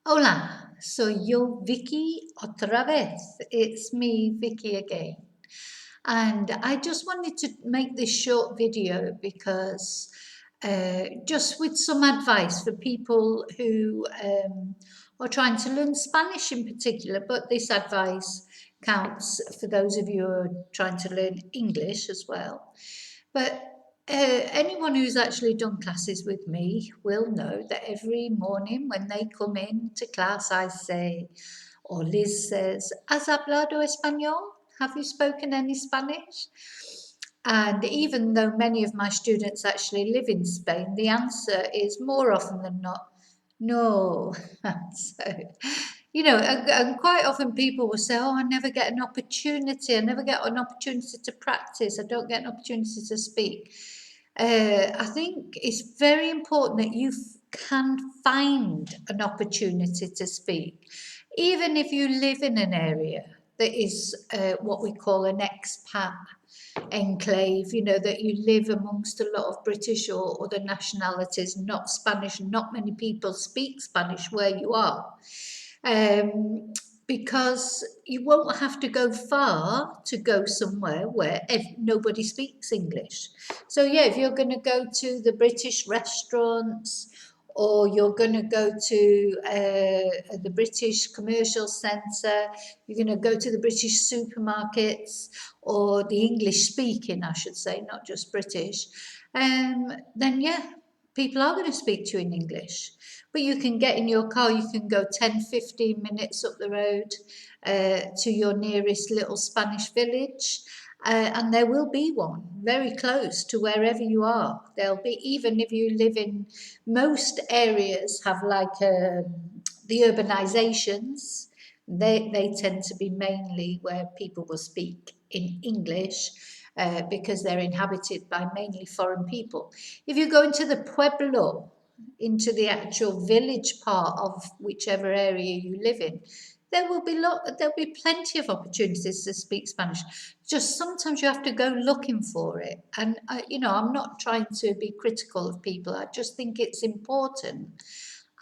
Hola, soy yo, Vicky, otra vez. It's me, Vicky, again. And I just wanted to make this short video because just with some advice for people who are trying to learn Spanish in particular, but this advice counts for those of you who are trying to learn English as well. But anyone who's actually done classes with me will know that every morning when they come in to class, I say, or Liz says, ¿Has hablado español? Have you spoken any Spanish? And even though many of my students actually live in Spain, the answer is more often than not, no. So, and quite often people will say, oh, I never get an opportunity. I never get an opportunity to practice. I don't get an opportunity to speak. I think it's very important that you can find an opportunity to speak, even if you live in an area that is what we call an expat enclave, that you live amongst a lot of British or other nationalities, not Spanish. Not many people speak Spanish where you are. Because you won't have to go far to go somewhere where nobody speaks English. So yeah, if you're going to go to the British restaurants, or you're going to go to the British commercial centre, you're going to go to the British supermarkets, or the English speaking, I should say, not just British, then yeah, people are going to speak to you in English. But you can get in your car, you can go 10, 15 minutes up the road to your nearest little Spanish village. And there will be one very close to wherever you are. There'll be, even if you live in most areas, have like the urbanizations. They tend to be mainly where people will speak in English because they're inhabited by mainly foreign people. If you go into the pueblo, into the actual village part of whichever area you live in, there'll be plenty of opportunities to speak Spanish. Just sometimes you have to go looking for it. And I'm not trying to be critical of people. I just think it's important.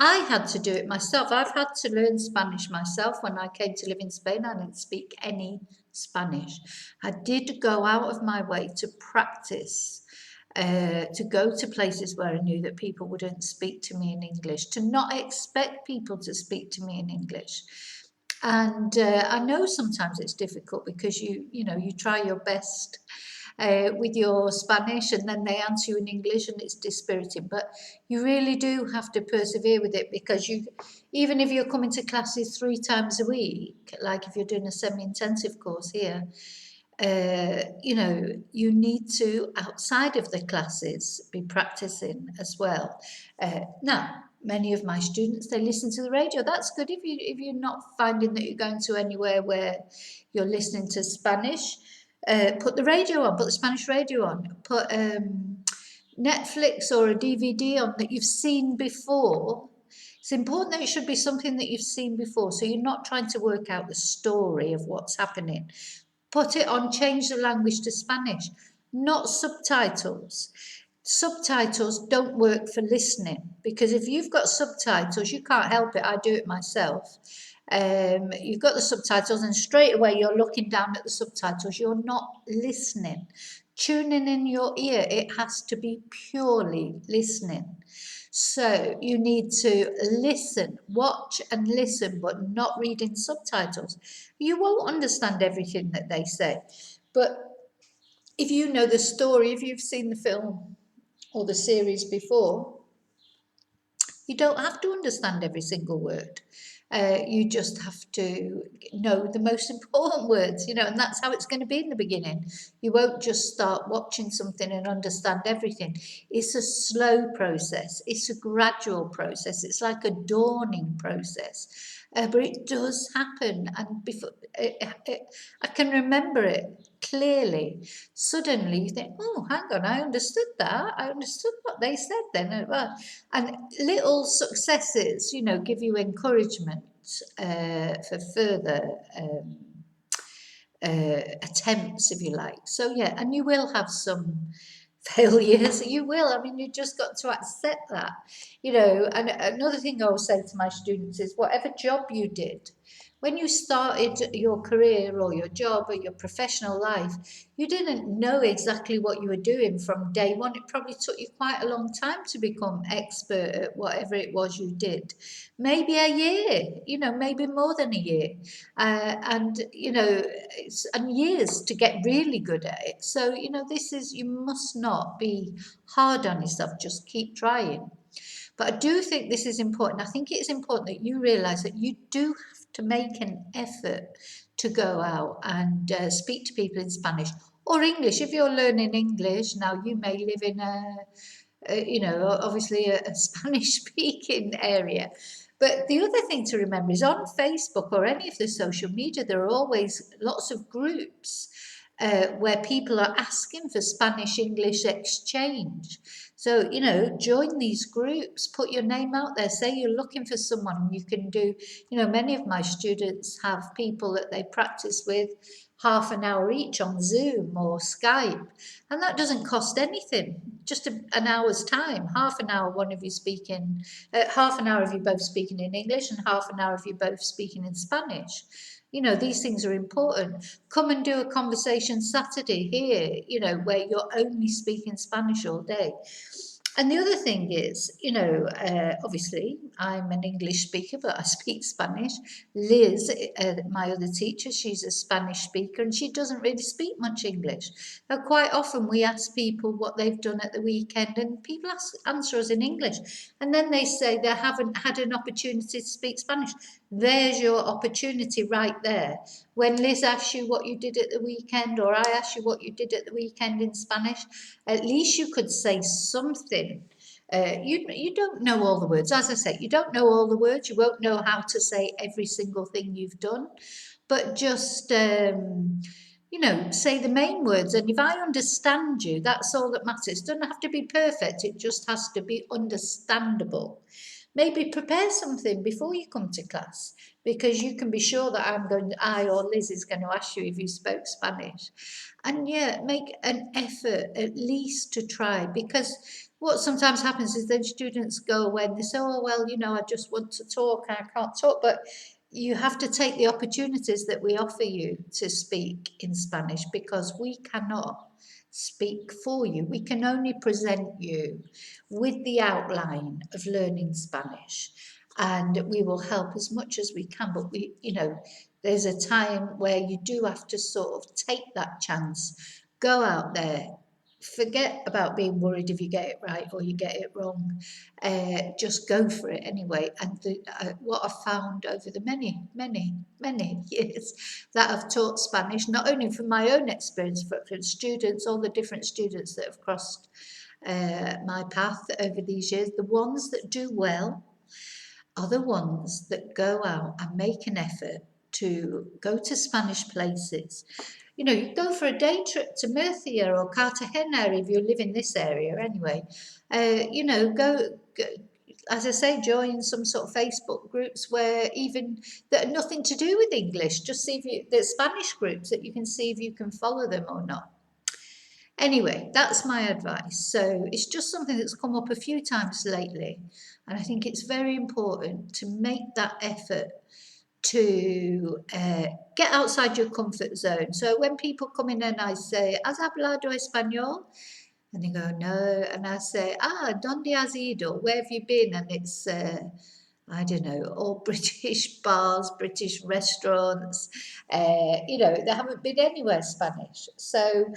I had to do it myself. I've had to learn Spanish myself. When I came to live in Spain, I didn't speak any Spanish. I did go out of my way to practice, to go to places where I knew that people wouldn't speak to me in English, to not expect people to speak to me in English. And I know sometimes it's difficult because you try your best with your Spanish and then they answer you in English and it's dispiriting. But you really do have to persevere with it, because even if you're coming to classes 3 times a week, like if you're doing a semi-intensive course here, you need to, outside of the classes, be practicing as well. Now, many of my students, they listen to the radio. That's good if you're not finding that you're going to anywhere where you're listening to Spanish. Put the radio on, put the Spanish radio on, put Netflix or a DVD on that you've seen before. It's important that it should be something that you've seen before, so you're not trying to work out the story of what's happening. Put it on, change the language to Spanish, not subtitles. Subtitles don't work for listening, because if you've got subtitles, you can't help it. I do it myself. You've got the subtitles and straight away you're looking down at the subtitles. You're not listening. Tuning in your ear, it has to be purely listening. So you need to listen, watch and listen, but not reading subtitles. You won't understand everything that they say. But if you know the story, if you've seen the film or the series before, you don't have to understand every single word. You just have to know the most important words, and that's how it's going to be in the beginning. You won't just start watching something and understand everything. It's a slow process. It's a gradual process. It's like a dawning process. But it does happen. And before I can remember it clearly. Suddenly you think, oh, hang on, I understood that. I understood what they said then. And little successes, give you encouragement for further attempts, if you like. So, yeah, and you will have some failures. You will. I mean, you just got to accept that, you know. And another thing I will say to my students is whatever job you did, when you started your career or your job or your professional life, you didn't know exactly what you were doing from day one. It probably took you quite a long time to become expert at whatever it was you did. Maybe a year, you know, maybe more than a year. And, you know, and years to get really good at it. So, you know, this is, you must not be hard on yourself, just keep trying. But I do think this is important. I think it is important that you realize that you do have to make an effort to go out and speak to people in Spanish or English. If you're learning English, now you may live in you know, obviously a Spanish speaking area. But the other thing to remember is on Facebook or any of the social media, there are always lots of groups where people are asking for Spanish English exchange. So, you know, join these groups, put your name out there, say you're looking for someone you can do. You know, many of my students have people that they practice with half an hour each on Zoom or Skype, and that doesn't cost anything, just an hour's time, half an hour, one of you speaking, half an hour of you both speaking in English and half an hour of you both speaking in Spanish. You know, these things are important. Come and do a conversation Saturday here, you know, where you're only speaking Spanish all day. And the other thing is, you know, obviously I'm an English speaker, but I speak Spanish. Liz, my other teacher, she's a Spanish speaker and she doesn't really speak much English. Now, quite often we ask people what they've done at the weekend and people answer us in English. And then they say they haven't had an opportunity to speak Spanish. There's your opportunity right there. When Liz asks you what you did at the weekend, or I ask you what you did at the weekend in Spanish, at least you could say something. You don't know all the words. As I say, you don't know all the words. You won't know how to say every single thing you've done. But just, you know, say the main words. And if I understand you, that's all that matters. It doesn't have to be perfect. It just has to be understandable. Maybe prepare something before you come to class, because you can be sure that I or Liz is going to ask you if you spoke Spanish. And yeah, make an effort at least to try, because what sometimes happens is then students go away and they say, oh, well, you know, I just want to talk and I can't talk. But you have to take the opportunities that we offer you to speak in Spanish, because we cannot speak for you. We can only present you with the outline of learning Spanish, and we will help as much as we can. But we, you know, there's a time where you do have to sort of take that chance, go out there, forget about being worried if you get it right or you get it wrong. Just go for it anyway. And what I've found over the many years that I've taught Spanish, not only from my own experience, but from students, all the different students that have crossed my path over these years, the ones that do well are the ones that go out and make an effort to go to Spanish places. You know, you go for a day trip to Murcia or Cartagena if you live in this area anyway. You know, go, as I say, join some sort of Facebook groups where even that are nothing to do with English. Just see if you, there's Spanish groups that you can see if you can follow them or not. Anyway, that's my advice. So it's just something that's come up a few times lately. And I think it's very important to make that effort to get outside your comfort zone. So when people come in and I say, ¿Has hablado español? And they go, no. And I say, ¿Dónde has ido? Where have you been? And it's, I don't know, all British bars, British restaurants. You know, they haven't been anywhere Spanish. So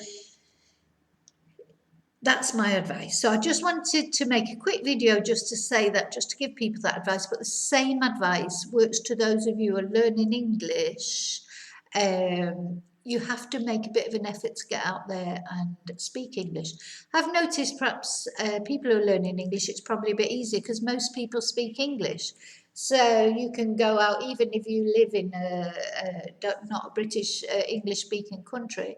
that's my advice. So I just wanted to make a quick video just to say that, just to give people that advice. But the same advice works to those of you who are learning English. You have to make a bit of an effort to get out there and speak English. I've noticed perhaps people who are learning English, it's probably a bit easier because most people speak English. So you can go out, even if you live in not a British English speaking country.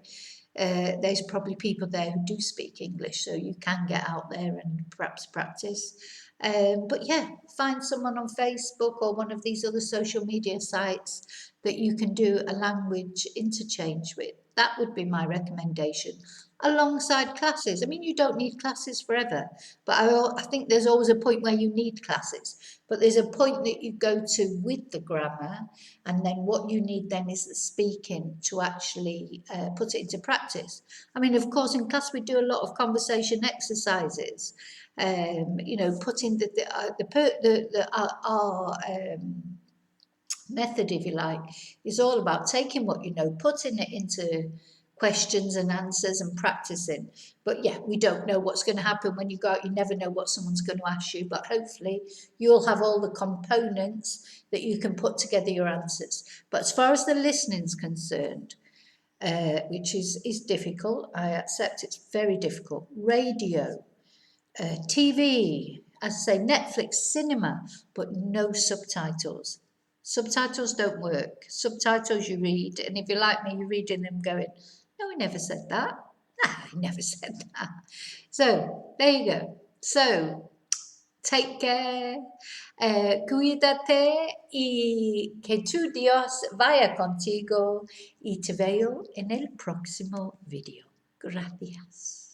There's probably people there who do speak English, so you can get out there and perhaps practice. But yeah, find someone on Facebook or one of these other social media sites that you can do a language interchange with. That would be my recommendation. alongside classes. I mean, you don't need classes forever, but I think there's always a point where you need classes. But there's a point that you go to with the grammar, and then what you need then is the speaking to actually put it into practice. I mean, of course, in class we do a lot of conversation exercises. You know, putting our method, if you like, is all about taking what you know, putting it into questions and answers and practicing. But yeah, we don't know what's going to happen when you go out. You never know what someone's going to ask you, but hopefully you'll have all the components that you can put together your answers. But as far as the listening's concerned, which is difficult, I accept it's very difficult. Radio, TV, as I say, Netflix, cinema, but no subtitles. Subtitles don't work. Subtitles you read, and if you're like me, you're reading them going, no, he never said that. No, he never said that. So, there you go. So, take care, cuídate y que tu Dios vaya contigo y te veo en el próximo video. Gracias.